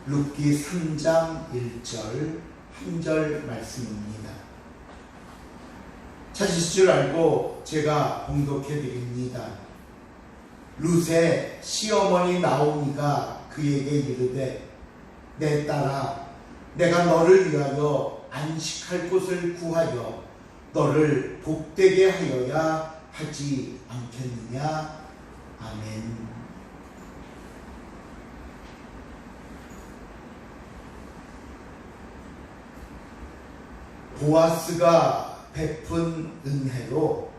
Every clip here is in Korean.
룻기 3장 1절 한 절 말씀입니다. 찾으실 줄 알고 제가 봉독해 드립니다. 룻의 시어머니 나오미가 그에게 이르되 내 딸아, 내가 너를 위하여 안식할 곳을 구하여 너를 복되게 하여야 하지 않겠느냐. 아멘. 보아스가 베푼 은혜로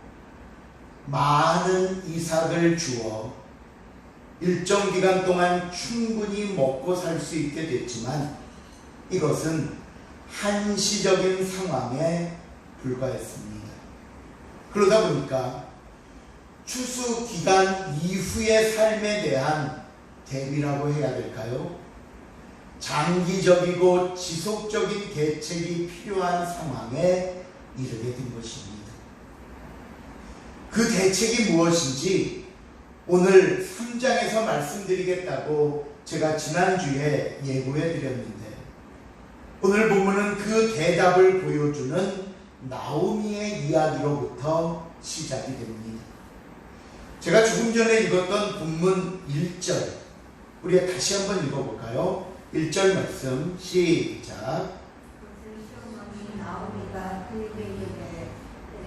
많은 이삭을 주어 일정 기간 동안 충분히 먹고 살 수 있게 됐지만 이것은 한시적인 상황에 불과했습니다. 그러다 보니까 추수 기간 이후의 삶에 대한 대비라고 해야 될까요? 장기적이고 지속적인 대책이 필요한 상황에 이르게 된 것입니다. 그 대책이 무엇인지 오늘 3장에서 말씀드리겠다고 제가 지난주에 예고해 드렸는데 오늘 본문은 그 대답을 보여주는 나오미의 이야기로부터 시작이 됩니다. 제가 조금 전에 읽었던 본문 1절 우리가 다시 한번 읽어볼까요? 1절 말씀 시작. 나오미가 그에게 이르되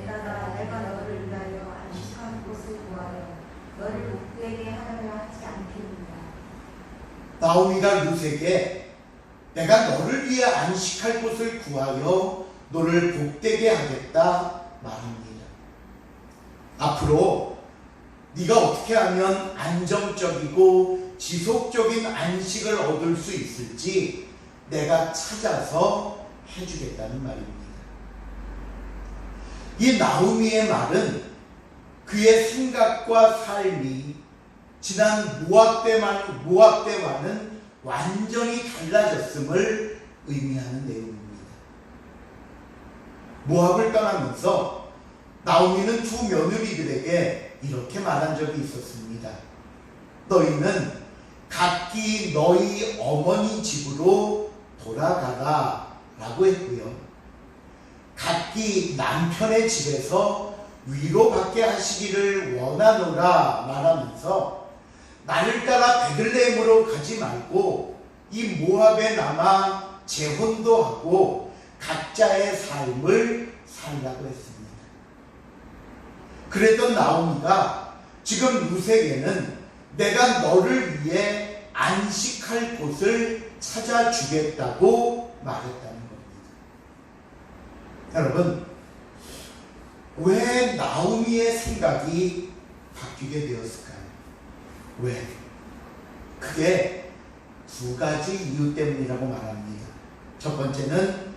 내가 너를 위하여 안식한 곳을 구하여 너를 복되게 하려고 하지 않겠느냐. 나오미가 룻에게 내가 너를 위해 안식할 곳을 구하여 너를 복되게 하겠다 말합니다. 앞으로 네가 어떻게 하면 안정적이고 지속적인 안식을 얻을 수 있을지 내가 찾아서 해주겠다는 말입니다. 이 나오미의 말은 그의 생각과 삶이 지난 모압 때와는 완전히 달라졌음을 의미하는 내용입니다. 모압을 떠나면서 나오미는 두 며느리들에게 이렇게 말한 적이 있었습니다. 너희는 각기 너희 어머니 집으로 돌아가라 라고 했고요. 각기 남편의 집에서 위로받게 하시기를 원하노라 말하면서 나를 따라 베들레헴으로 가지 말고 이 모압에 남아 재혼도 하고 각자의 삶을 살라고 했습니다. 그랬던 나오미가 지금 룻에게는 내가 너를 위해 안식할 곳을 찾아주겠다고 말했다는 겁니다. 여러분, 왜 나오미의 생각이 바뀌게 되었을까요? 왜? 그게 두 가지 이유 때문이라고 말합니다. 첫 번째는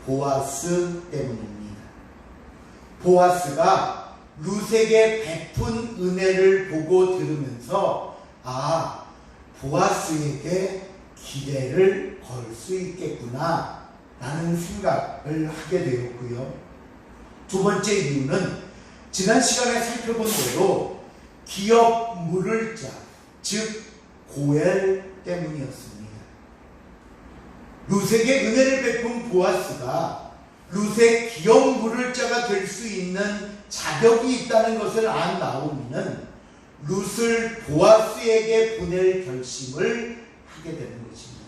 보아스 때문입니다. 보아스가 룻에게 베푼 은혜를 보고 들으면서 보아스에게 기대를 걸 수 있겠구나 라는 생각을 하게 되었고요. 두 번째 이유는 지난 시간에 살펴본 대로 기업 물을 자, 즉 고엘 때문이었습니다. 룻에게 은혜를 베푼 보아스가 룻의 기업 물을 자가 될 수 있는 자격이 있다는 것을 안 나오미는 룻을 보아스에게 보낼 결심을 하게 되는 것입니다.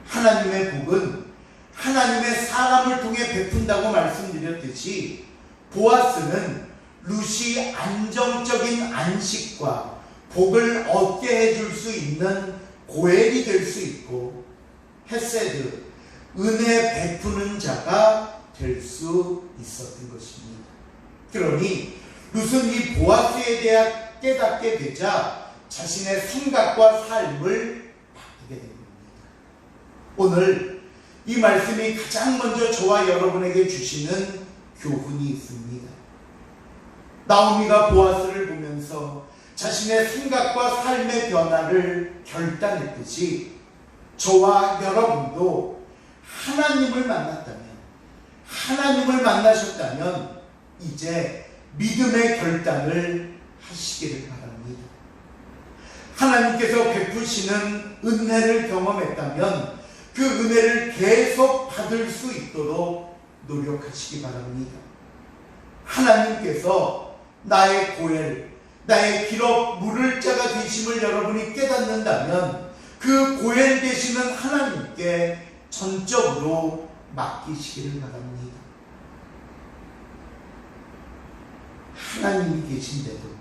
하나님의 복은 하나님의 사람을 통해 베푼다고 말씀드렸듯이 보아스는 룻이 안정적인 안식과 복을 얻게 해줄 수 있는 고엘이 될 수 있고 헤세드, 은혜 베푸는 자가 될 수 있었던 것입니다. 그러니 룻은 이 보아스에 대해 깨닫게 되자 자신의 생각과 삶을 바꾸게 됩니다. 오늘 이 말씀이 가장 먼저 저와 여러분에게 주시는 교훈이 있습니다. 나오미가 보아스를 보면서 자신의 생각과 삶의 변화를 결단했듯이 저와 여러분도 하나님을 만나셨다면 이제 믿음의 결단을 하시기를 바랍니다. 하나님께서 베푸시는 은혜를 경험했다면 그 은혜를 계속 받을 수 있도록 노력하시기 바랍니다. 하나님께서 나의 고엘, 나의 기록 물을 자가 되심을 여러분이 깨닫는다면 그 고엘 되시는 하나님께 전적으로 맡기시기를 바랍니다. 하나님이 계신데도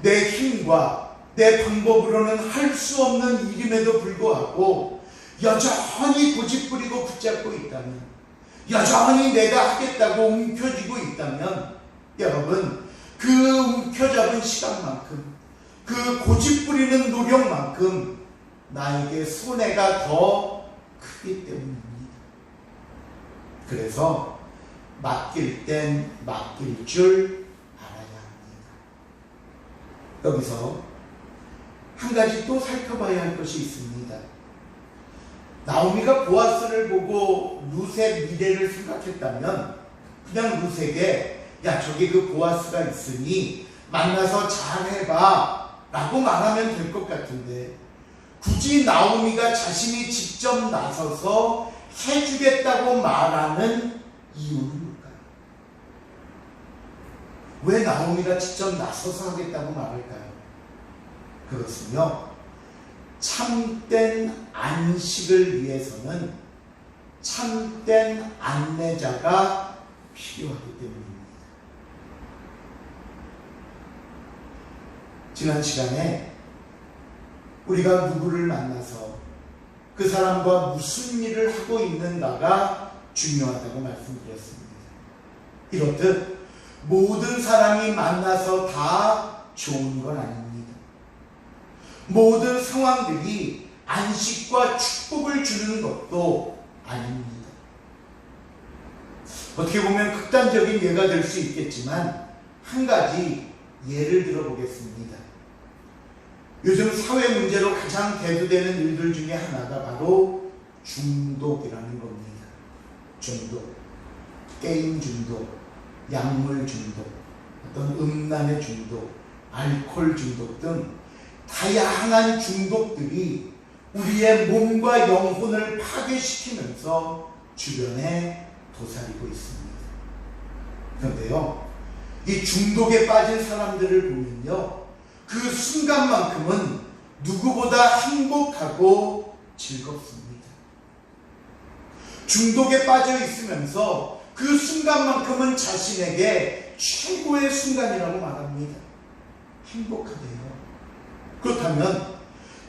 내 힘과 내 방법으로는 할 수 없는 일임에도 불구하고 여전히 고집부리고 붙잡고 있다면, 여전히 내가 하겠다고 움켜쥐고 있다면, 여러분 그 움켜잡은 시간만큼, 그 고집부리는 노력만큼 나에게 손해가 더 크기 때문입니다. 그래서 맡길 땐 맡길 줄 알아야 합니다. 여기서 한 가지 또 살펴봐야 할 것이 있습니다. 나오미가 보아스를 보고 룻의 미래를 생각했다면 그냥 룻에게 야 저기 그 보아스가 있으니 만나서 잘해봐 라고 말하면 될 것 같은데, 굳이 나오미가 자신이 직접 나서서 해주겠다고 말하는 이유는 뭘까요? 왜 나오미가 직접 나서서 하겠다고 말할까요? 그것은요, 참된 안식을 위해서는 참된 안내자가 필요하기 때문입니다. 지난 시간에 우리가 누구를 만나서 그 사람과 무슨 일을 하고 있는가가 중요하다고 말씀드렸습니다. 이렇듯 모든 사람이 만나서 다 좋은 건 아닙니다. 모든 상황들이 안식과 축복을 주는 것도 아닙니다. 어떻게 보면 극단적인 예가 될 수 있겠지만 한 가지 예를 들어보겠습니다. 요즘 사회 문제로 가장 대두되는 일들 중에 하나가 바로 중독이라는 겁니다. 중독, 게임 중독, 약물 중독, 어떤 음란의 중독, 알코올 중독 등 다양한 중독들이 우리의 몸과 영혼을 파괴시키면서 주변에 도사리고 있습니다. 그런데요, 이 중독에 빠진 사람들을 보면요, 그 순간만큼은 누구보다 행복하고 즐겁습니다. 중독에 빠져 있으면서 그 순간만큼은 자신에게 최고의 순간이라고 말합니다. 행복하대요. 그렇다면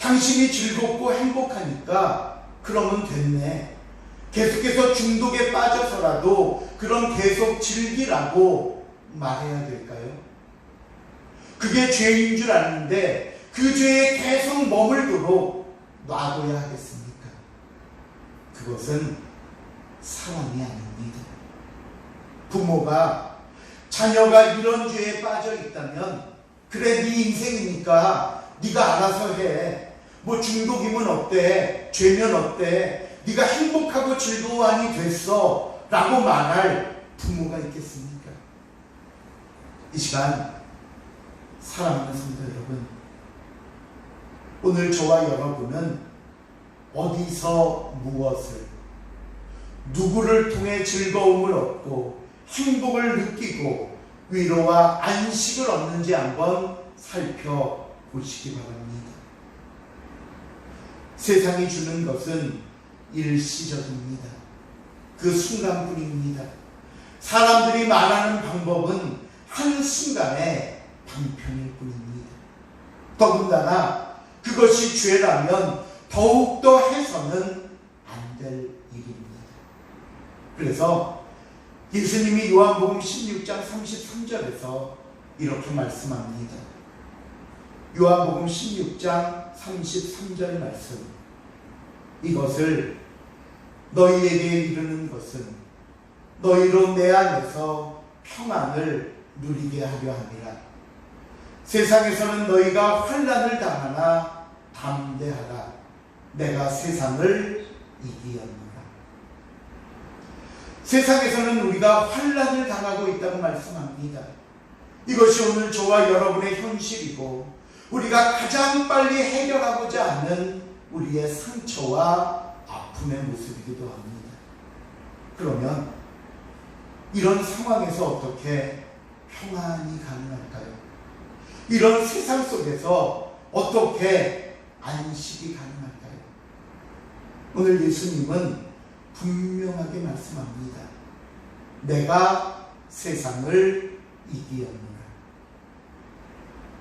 당신이 즐겁고 행복하니까 그러면 됐네. 계속해서 중독에 빠져서라도 그럼 계속 즐기라고 말해야 될까요? 그게 죄인 줄 아는데 그 죄에 계속 머물도록 놔둬야 하겠습니까? 그것은 사랑이 아닙니다. 부모가 자녀가 이런 죄에 빠져 있다면 그래 네 인생이니까 네가 알아서 해. 뭐 중독이면 어때? 죄면 어때? 네가 행복하고 즐거워하니 됐어 라고 말할 부모가 있겠습니까? 이 시간 사랑하는 성도 여러분, 오늘 저와 여러분은 어디서 무엇을, 누구를 통해 즐거움을 얻고 행복을 느끼고 위로와 안식을 얻는지 한번 살펴보시기 바랍니다. 세상이 주는 것은 일시적입니다. 그 순간뿐입니다. 사람들이 말하는 방법은 한순간의 방편일 뿐입니다. 더군다나 그것이 죄라면 더욱더 해서는 안 될 일입니다. 그래서 예수님이 요한복음 16장 33절에서 이렇게 말씀합니다. 요한복음 16장 33절 말씀, 이것을 너희에게 이르는 것은 너희로 내 안에서 평안을 누리게 하려 함이라. 세상에서는 너희가 환난을 당하나 담대하라. 내가 세상을 이기었노라. 세상에서는 우리가 환난을 당하고 있다고 말씀합니다. 이것이 오늘 저와 여러분의 현실이고 우리가 가장 빨리 해결하고자 하는 우리의 상처와 아픔의 모습이기도 합니다. 그러면 이런 상황에서 어떻게 평안이 가능할까요? 이런 세상 속에서 어떻게 안식이 가능할까요? 오늘 예수님은 분명하게 말씀합니다. 내가 세상을 이기었노라.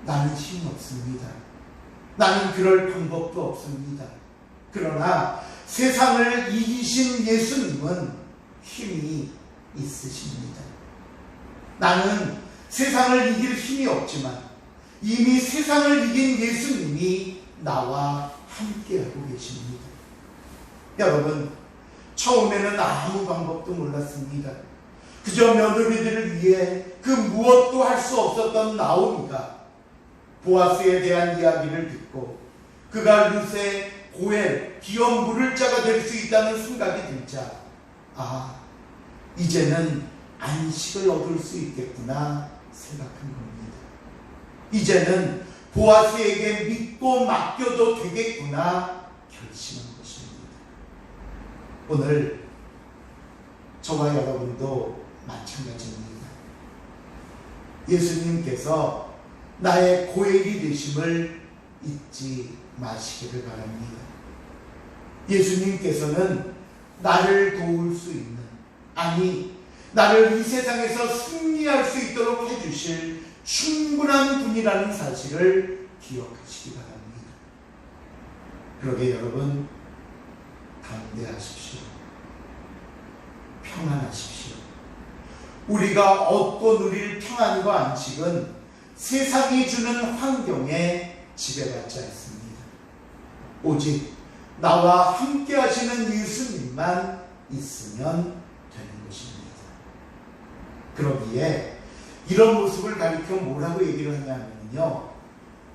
나는 힘이 없습니다. 나는 그럴 방법도 없습니다. 그러나 세상을 이기신 예수님은 힘이 있으십니다. 나는 세상을 이길 힘이 없지만 이미 세상을 이긴 예수님이 나와 함께하고 계십니다. 여러분, 처음에는 아무 방법도 몰랐습니다. 그저 며느리들을 위해 그 무엇도 할 수 없었던 나오미가 보아스에 대한 이야기를 듣고 그가 룻의 고엘, 귀여운 물을 자가 될 수 있다는 생각이 들자, 이제는 안식을 얻을 수 있겠구나 생각한 겁니다. 이제는 보아스에게 믿고 맡겨도 되겠구나 결심한 것입니다. 오늘 저와 여러분도 마찬가지입니다. 예수님께서 나의 고엘이 되심을 잊지 마시기를 바랍니다. 예수님께서는 나를 도울 수 있는, 나를 이 세상에서 승리할 수 있도록 해주실 충분한 분이라는 사실을 기억하시기 바랍니다. 그러게 여러분, 담대하십시오. 평안하십시오. 우리가 얻고 누릴 평안과 안식은 세상이 주는 환경에 지배받지 않습니다. 오직 나와 함께 하시는 예수님만 있으면 되는 것입니다. 그러기에 이런 모습을 가리켜 뭐라고 얘기를 하냐면요,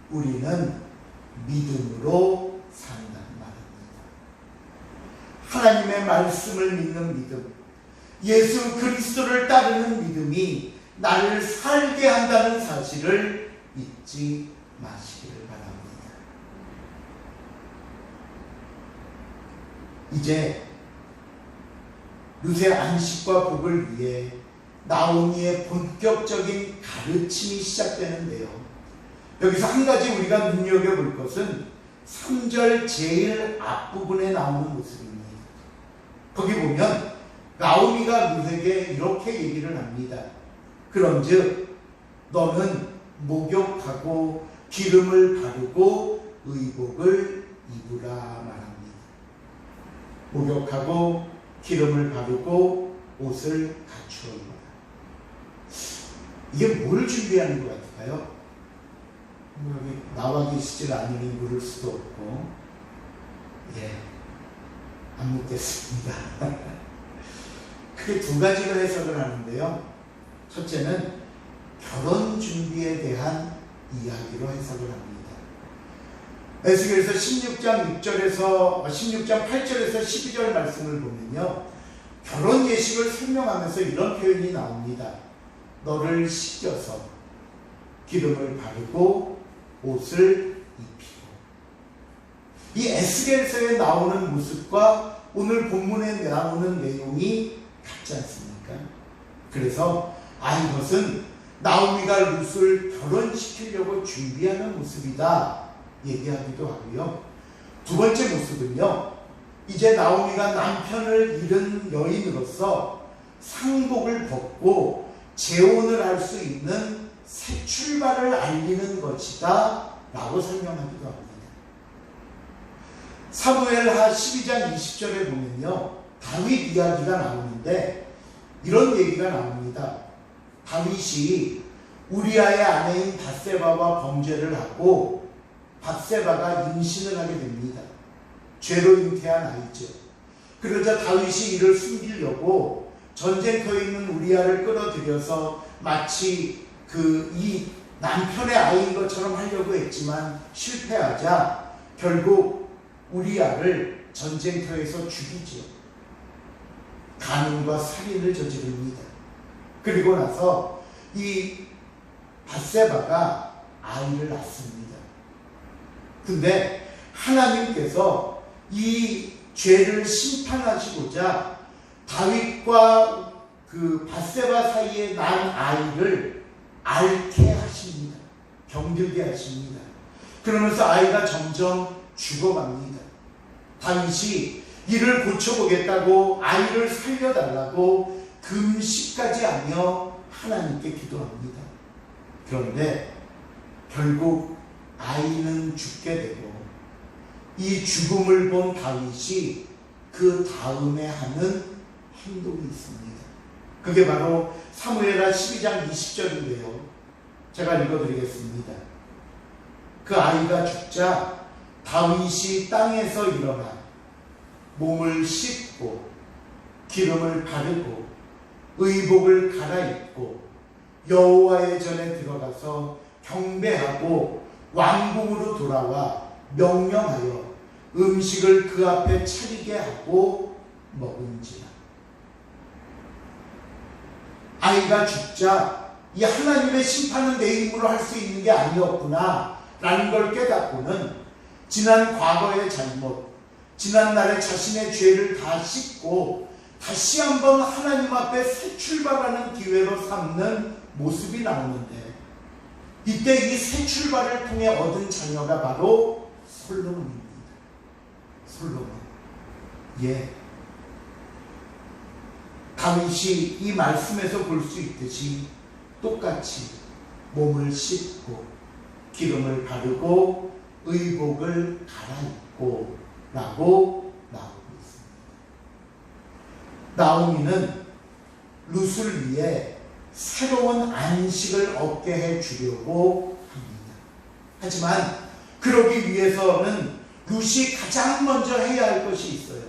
우리는 믿음으로 산다는 말입니다. 하나님의 말씀을 믿는 믿음, 예수 그리스도를 따르는 믿음이 나를 살게 한다는 사실을 잊지 마시기를 바랍니다. 이제 룻의 안식과 복을 위해 나오미의 본격적인 가르침이 시작되는데요. 여기서 한 가지 우리가 눈여겨볼 것은 3절 제일 앞부분에 나오는 모습입니다. 거기 보면 나오미가 룻에게 이렇게 얘기를 합니다. 그런즉 너는 목욕하고 기름을 바르고 의복을 입으라 말합니다. 목욕하고 기름을 바르고 옷을 갖추어 입어라. 이게 뭘 준비하는 것 같을까요? 여기 나와 계시질 않으니 물을 수도 없고, 안 묻겠습니다. 크게 두 가지로 해석을 하는데요. 첫째는 결혼 준비에 대한 이야기로 해석을 합니다. 에스겔서 16장 8절에서 12절 말씀을 보면요, 결혼 예식을 설명하면서 이런 표현이 나옵니다. 너를 씻겨서 기름을 바르고 옷을 입히고. 이 에스겔서에 나오는 모습과 오늘 본문에 나오는 내용이 같지 않습니까? 그래서 이것은 나오미가 룻을 결혼시키려고 준비하는 모습이다 얘기하기도 하고요. 두 번째 모습은요, 이제 나오미가 남편을 잃은 여인으로서 상복을 벗고 재혼을 할 수 있는 새 출발을 알리는 것이다 라고 설명하기도 합니다. 사무엘하 12장 20절에 보면요, 다윗 이야기가 나오는데 이런 얘기가 나옵니다. 다윗이 우리아의 아내인 밧세바와 범죄를 하고 밧세바가 임신을 하게 됩니다. 죄로 잉태한 아이죠. 그러자 다윗이 이를 숨기려고 전쟁터에 있는 우리아를 끌어들여서 마치 이 남편의 아이인 것처럼 하려고 했지만 실패하자 결국 우리아를 전쟁터에서 죽이죠. 간음과 살인을 저지릅니다. 그리고 나서 이 밧세바가 아이를 낳습니다. 근데 하나님께서 이 죄를 심판하시고자 다윗과 그 밧세바 사이에 난 아이를 앓게 하십니다. 병들게 하십니다. 그러면서 아이가 점점 죽어갑니다. 다윗이 이를 고쳐보겠다고 아이를 살려달라고 금식까지 하며 하나님께 기도합니다. 그런데 결국 아이는 죽게 되고 이 죽음을 본 다윗이 그 다음에 하는 행동이 있습니다. 그게 바로 사무엘하 12장 20절인데요. 제가 읽어드리겠습니다. 그 아이가 죽자 다윗이 땅에서 일어나 몸을 씻고 기름을 바르고 의복을 갈아입고 여호와의 전에 들어가서 경배하고 왕궁으로 돌아와 명령하여 음식을 그 앞에 차리게 하고 먹은지라. 아이가 죽자 이 하나님의 심판은 내 힘으로 할 수 있는 게 아니었구나 라는 걸 깨닫고는 지난 과거의 잘못, 지난 날의 자신의 죄를 다 씻고 다시 한번 하나님 앞에 새 출발하는 기회로 삼는 모습이 나오는데, 이때 이 새 출발을 통해 얻은 자녀가 바로 솔로몬입니다. 솔로몬. 예. 다윗이 이 말씀에서 볼 수 있듯이 똑같이 몸을 씻고 기름을 바르고 의복을 갈아입고 라고 나오고 있습니다. 나오미는 룻을 위해 새로운 안식을 얻게 해주려고 합니다. 하지만 그러기 위해서는 룻이 가장 먼저 해야 할 것이 있어요.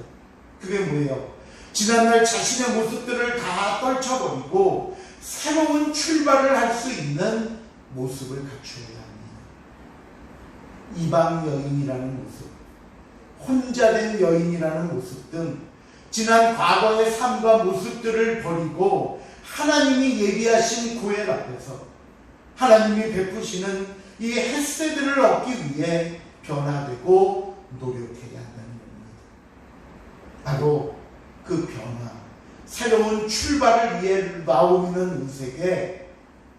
그게 뭐예요? 지난날 자신의 모습들을 다 떨쳐버리고 새로운 출발을 할 수 있는 모습을 갖추어야 합니다. 이방 여인이라는 모습, 혼자 된 여인이라는 모습 등 지난 과거의 삶과 모습들을 버리고 하나님이 예비하신 구획 앞에서 하나님이 베푸시는 이 헤세드를 얻기 위해 변화되고 노력해야 한다는 겁니다. 바로 그 변화, 새로운 출발을 위해 나오는 룻에게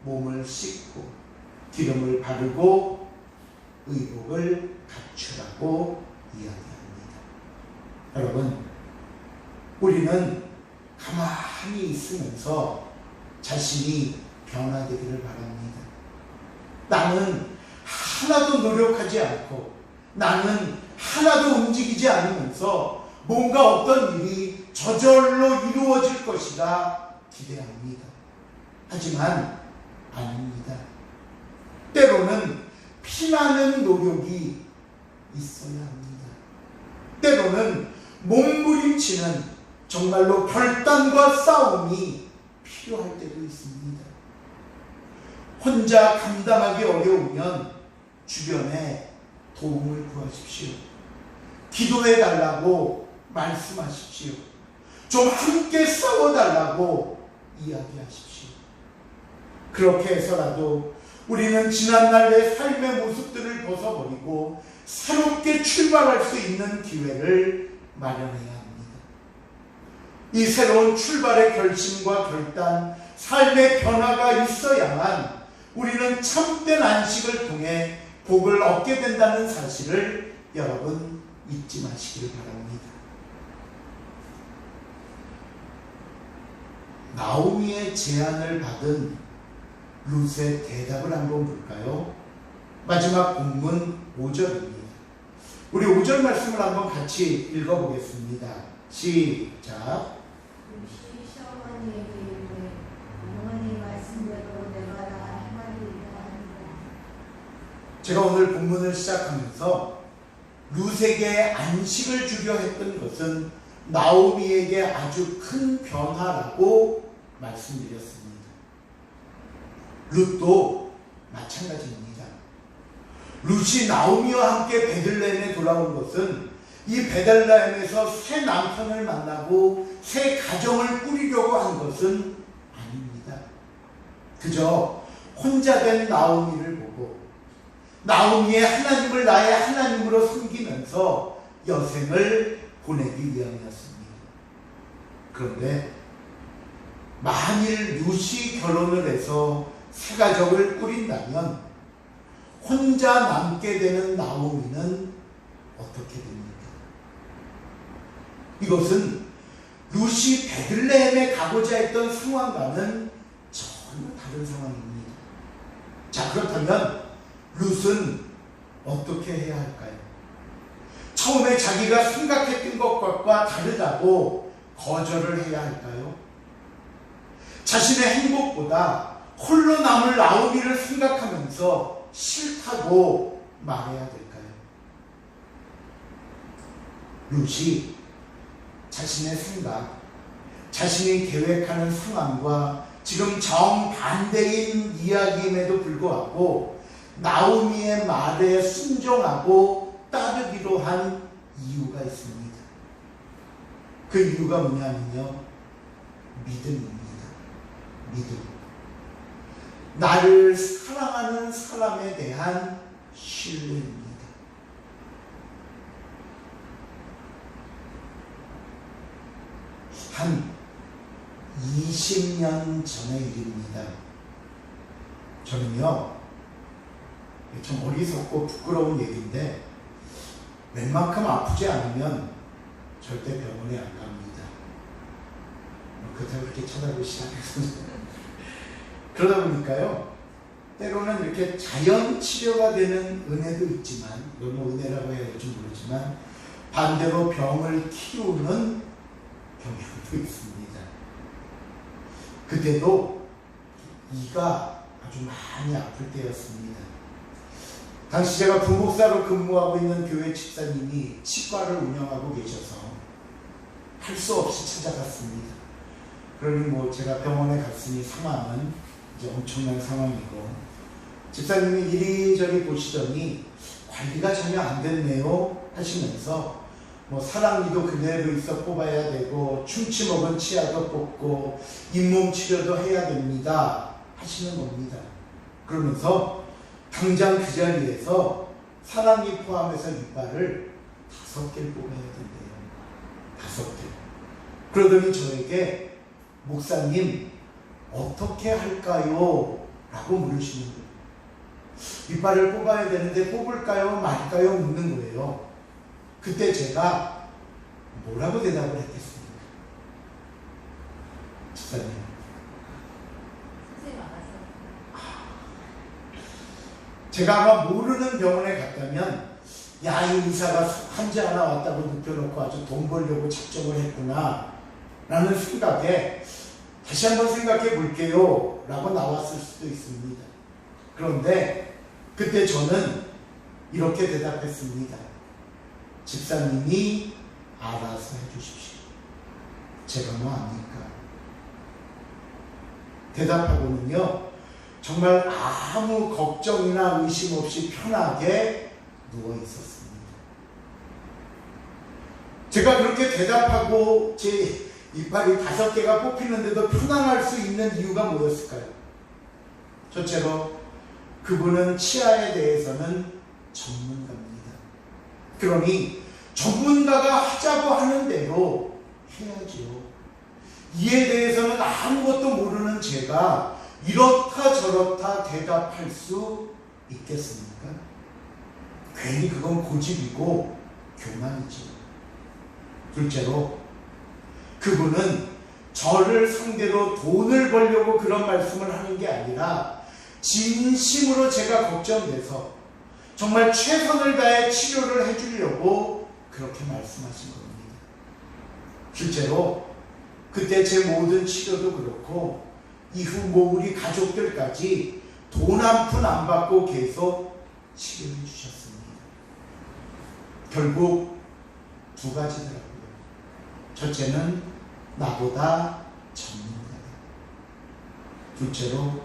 몸을 씻고 기름을 바르고 의복을 갖추라고 이야기합니다. 여러분, 우리는 가만히 있으면서 자신이 변화되기를 바랍니다. 나는 하나도 노력하지 않고 나는 하나도 움직이지 않으면서 뭔가 어떤 일이 저절로 이루어질 것이라 기대합니다. 하지만 아닙니다. 때로는 피나는 노력이 있어야 합니다. 때로는 몸부림치는 정말로 결단과 싸움이 필요할 때도 있습니다. 혼자 감당하기 어려우면 주변에 도움을 구하십시오. 기도해 달라고 말씀하십시오. 좀 함께 싸워달라고 이야기하십시오. 그렇게 해서라도 우리는 지난날 내 삶의 모습들을 벗어버리고 새롭게 출발할 수 있는 기회를 마련해야 합니다. 이 새로운 출발의 결심과 결단, 삶의 변화가 있어야만 우리는 참된 안식을 통해 복을 얻게 된다는 사실을 여러분 잊지 마시기를 바랍니다. 나오미의 제안을 받은 룻의 대답을 한번 볼까요? 마지막 본문 5절입니다. 우리 5절 말씀을 한번 같이 읽어보겠습니다. 시작. 룻이 시어머니에게 이르되 어머니 말씀대로 내가 다 행하리이다 하니라. 제가 오늘 본문을 시작하면서 룻에게 안식을 주려 했던 것은 나오미에게 아주 큰 변화라고 말씀드렸습니다. 룻도 마찬가지입니다. 룻이 나오미와 함께 베들레헴에 돌아온 것은 이 베들레헴에서 새 남편을 만나고 새 가정을 꾸리려고 한 것은 아닙니다. 그저 혼자 된 나오미를 보고 나오미의 하나님을 나의 하나님으로 섬기면서 여생을 보내기 위함이었습니다. 그런데 만일 룻이 결혼을 해서 새 가족을 꾸린다면 혼자 남게 되는 나오미는 어떻게 됩니까? 이것은 룻이 베들레헴에 가고자 했던 상황과는 전혀 다른 상황입니다. 자, 그렇다면 룻은 어떻게 해야 할까요? 처음에 자기가 생각했던 것과 다르다고 거절을 해야 할까요? 자신의 행복보다 홀로 남을 나오미를 생각하면서 싫다고 말해야 될까요? 룻이 자신의 생각, 자신이 계획하는 상황과 지금 정반대인 이야기임에도 불구하고 나오미의 말에 순종하고 따르기로 한 이유가 있습니다. 그 이유가 뭐냐면요, 믿음입니다. 믿음. 나를 사랑하는 사람에 대한 신뢰입니다. 한 20년 전의 일입니다. 저는요, 좀 어리석고 부끄러운 얘기인데 웬만큼 아프지 않으면 절대 병원에 안 갑니다. 그렇다고 그렇게 쳐다보시지 않겠습니다. 그러다 보니까요, 때로는 이렇게 자연 치료가 되는 은혜도 있지만, 이건 뭐 은혜라고 해야 될지 모르지만, 반대로 병을 키우는 경향도 있습니다. 그때도 이가 아주 많이 아플 때였습니다. 당시 제가 부목사로 근무하고 있는 교회 집사님이 치과를 운영하고 계셔서 할 수 없이 찾아갔습니다. 그러니 뭐 제가 병원에 갔으니 상황은 이제 엄청난 상황이고, 집사님이 이리저리 보시더니 관리가 전혀 안 됐네요 하시면서 뭐 사랑니도 그대로 있어 뽑아야 되고 충치 먹은 치아도 뽑고 잇몸 치료도 해야 됩니다 하시는 겁니다. 그러면서 당장 그 자리에서 사랑니 포함해서 이빨을 5개를 뽑아야 된대요. 5개. 그러더니 저에게 목사님 어떻게 할까요? 라고 물으시는 거예요. 이빨을 뽑아야 되는데 뽑을까요? 말까요? 묻는 거예요. 그때 제가 뭐라고 대답을 했겠습니까? 집사님, 선생님 알아서. 제가 아마 모르는 병원에 갔다면 야, 이 의사가 환자 하나 왔다고 눕혀놓고 아주 돈 벌려고 작정을 했구나 라는 생각에 다시 한번 생각해 볼게요 라고 나왔을 수도 있습니다. 그런데 그때 저는 이렇게 대답했습니다. 집사님이 알아서 해주십시오. 제가 뭐 합니까? 대답하고는요, 정말 아무 걱정이나 의심 없이 편하게 누워 있었습니다. 제가 그렇게 대답하고 제 이빨이 5개가 뽑히는데도 편안할 수 있는 이유가 뭐였을까요? 첫째로 그분은 치아에 대해서는 전문가입니다. 그러니 전문가가 하자고 하는 대로 해야죠. 이에 대해서는 아무것도 모르는 제가 이렇다 저렇다 대답할 수 있겠습니까? 괜히 그건 고집이고 교만이죠. 둘째로 그분은 저를 상대로 돈을 벌려고 그런 말씀을 하는 게 아니라 진심으로 제가 걱정돼서 정말 최선을 다해 치료를 해주려고 그렇게 말씀하신 겁니다. 실제로 그때 제 모든 치료도 그렇고 이후 뭐 우리 가족들까지 돈 한 푼 안 받고 계속 치료해 주셨습니다. 결국 2가지더라고요. 첫째는 나보다 전문가다. 둘째로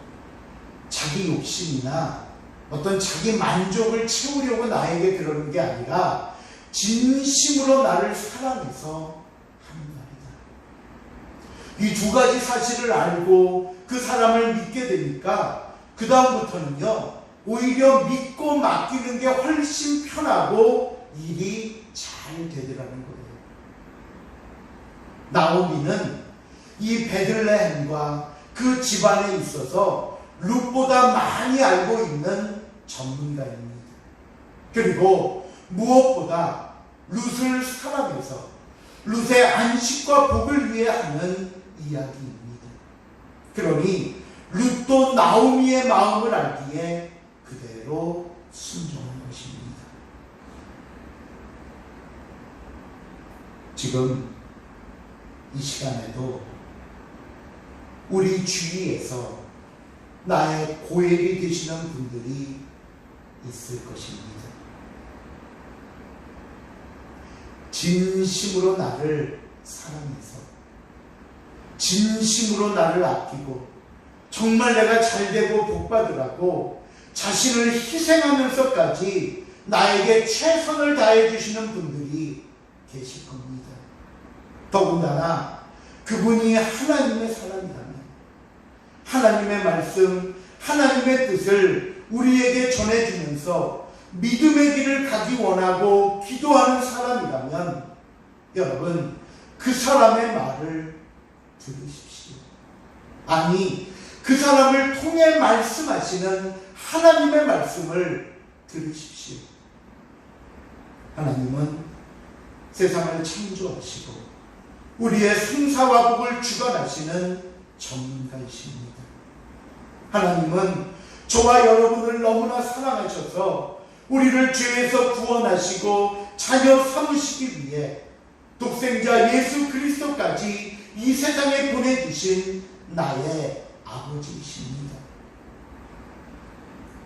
자기 욕심이나 어떤 자기 만족을 채우려고 나에게 그러는 게 아니라 진심으로 나를 사랑해서 하는 말이다. 이 2가지 사실을 알고 그 사람을 믿게 되니까 그 다음부터는요, 오히려 믿고 맡기는 게 훨씬 편하고 일이 잘 되더라는 거예요. 나오미는 이 베들레헴과 그 집안에 있어서 룻보다 많이 알고 있는 전문가입니다. 그리고 무엇보다 룻을 사랑해서 룻의 안식과 복을 위해 하는 이야기입니다. 그러니 룻도 나오미의 마음을 알기에 그대로 순종한 것입니다. 지금 이 시간에도 우리 주위에서 나의 고액이 되시는 분들이 있을 것입니다. 진심으로 나를 사랑해서 진심으로 나를 아끼고 정말 내가 잘되고 복받으라고 자신을 희생하면서까지 나에게 최선을 다해 주시는 분들이 계실 겁니다. 더군다나 그분이 하나님의 사람이라면 하나님의 말씀, 하나님의 뜻을 우리에게 전해주면서 믿음의 길을 가기 원하고 기도하는 사람이라면 여러분 그 사람의 말을 들으십시오. 아니 그 사람을 통해 말씀하시는 하나님의 말씀을 들으십시오. 하나님은 세상을 창조하시고 우리의 생사와 복을 주관하시는 전문가이십니다. 하나님은 저와 여러분을 너무나 사랑하셔서 우리를 죄에서 구원하시고 자녀 삼으시기 위해 독생자 예수 그리스도까지 이 세상에 보내주신 나의 아버지이십니다.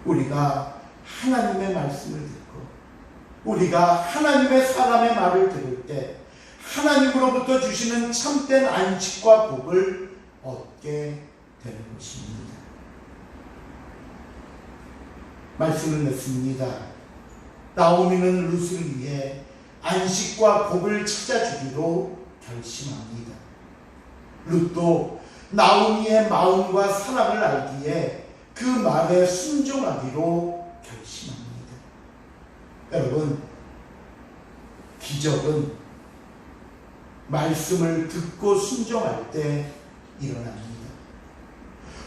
우리가 하나님의 말씀을 듣고 우리가 하나님의 사람의 말을 들을 때 하나님으로부터 주시는 참된 안식과 복을 얻게 되는 것입니다. 말씀을 맺습니다. 나오미는 룻을 위해 안식과 복을 찾아주기로 결심합니다. 룻도 나오미의 마음과 사랑을 알기에 그 말에 순종하기로 결심합니다. 여러분, 기적은 말씀을 듣고 순종할 때 일어납니다.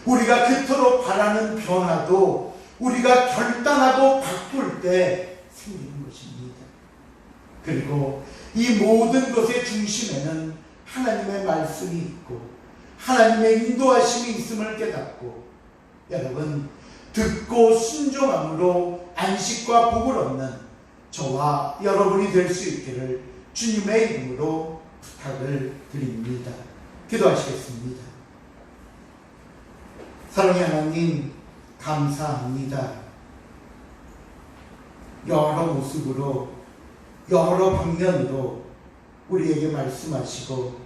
우리가 그토록 바라는 변화도 우리가 결단하고 바꿀 때 생기는 것입니다. 그리고 이 모든 것의 중심에는 하나님의 말씀이 있고 하나님의 인도하심이 있음을 깨닫고 여러분 듣고 순종함으로 안식과 복을 얻는 저와 여러분이 될 수 있기를 주님의 이름으로 부탁을 드립니다. 기도하시겠습니다. 사랑의 하나님 감사합니다. 여러 모습으로 여러 방면으로 우리에게 말씀하시고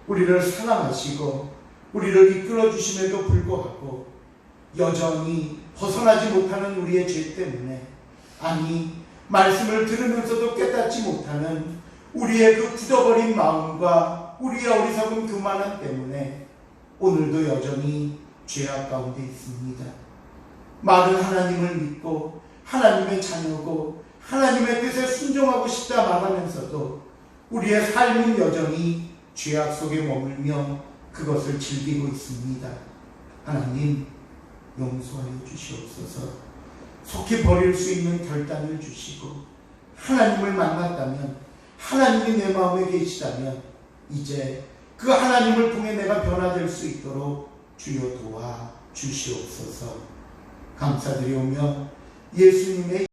우리를 사랑하시고 우리를 이끌어 주심에도 불구하고 여전히 벗어나지 못하는 우리의 죄 때문에 아니 말씀을 들으면서도 깨닫지 못하는 우리의 그 굳어버린 마음과 우리의 어리석은 교만함 때문에 오늘도 여전히 죄악 가운데 있습니다. 말은 하나님을 믿고 하나님의 자녀고 하나님의 뜻에 순종하고 싶다 말하면서도 우리의 삶은 여전히 죄악 속에 머물며 그것을 즐기고 있습니다. 하나님 용서하여 주시옵소서. 속히 버릴 수 있는 결단을 주시고 하나님을 만났다면 하나님이 내 마음에 계시다면 이제 그 하나님을 통해 내가 변화될 수 있도록 주여 도와 주시옵소서. 감사드리오며 예수님의